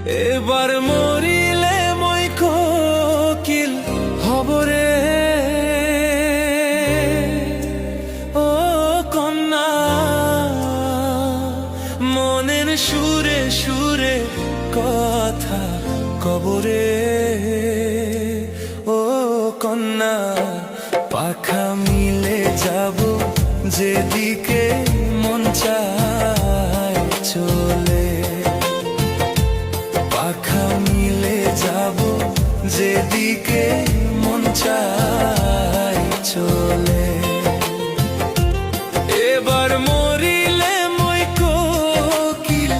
এবার মরিলে মই কোকিল হবরে ও কন্যা, মনের সুরে সুরে কথা কবরে ও কন্যা। পাখা মিলে যাব যেদিকে মন চায় চলে, পাখা মিলে যাব যেদিকে মন চায় চলে। এবার মরিলে মই কোকিল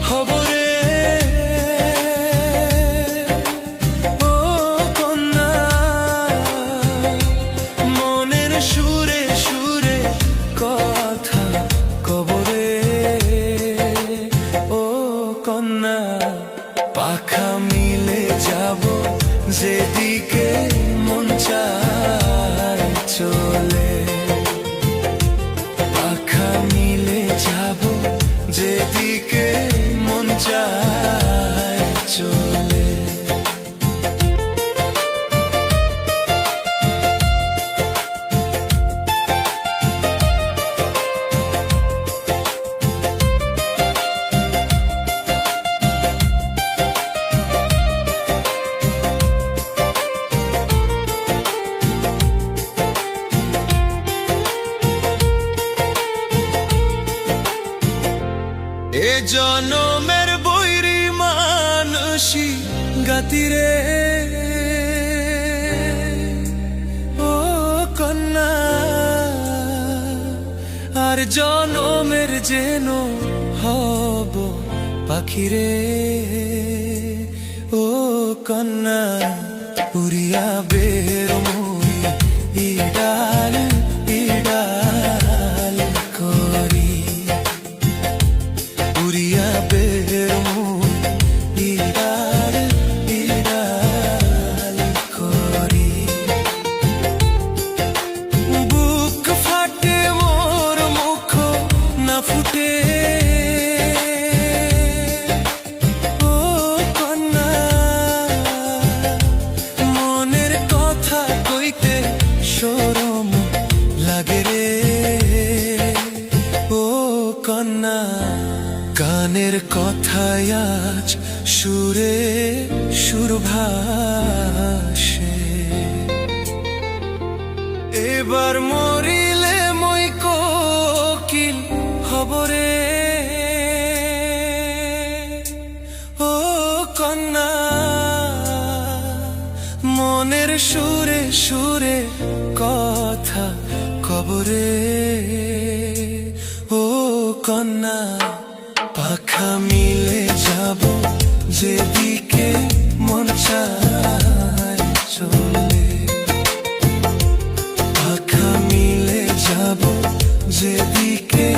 হবরে ও কন্যা, মনের সুরে সুরে কথা কবরে ও কন্যা। পাখা মিলে যাব যেদিকে মন চায় চলে, পাখা মিলে যাব যেদিকে মন চায় চলে। এ জনমের বৈরি মানসী গাতিরে ও কন্যা, আর জনমের যেন হব পাখিরে ও কন্যা। উড়িয়া বের মই ইডাল ইডাল করি, উড়িয়া বের মই ইডাল ইডাল করি। বুক ফাটে মোর মুখ না ফুটে ও কন্যা, মনের কথা কইতে শরম লাগে রে ও কন্যা। গানের কথায় আজ সুরে সুর ভাসে, এবার মরিলে মই কোকিল হবরে ও কন্যা, মনের সুরে সুরে কথা কবরে ও কন্যা। পাখা মিলে যাব যেদিকে মন চায় চলে, পাখা মিলে যাব যেদিকে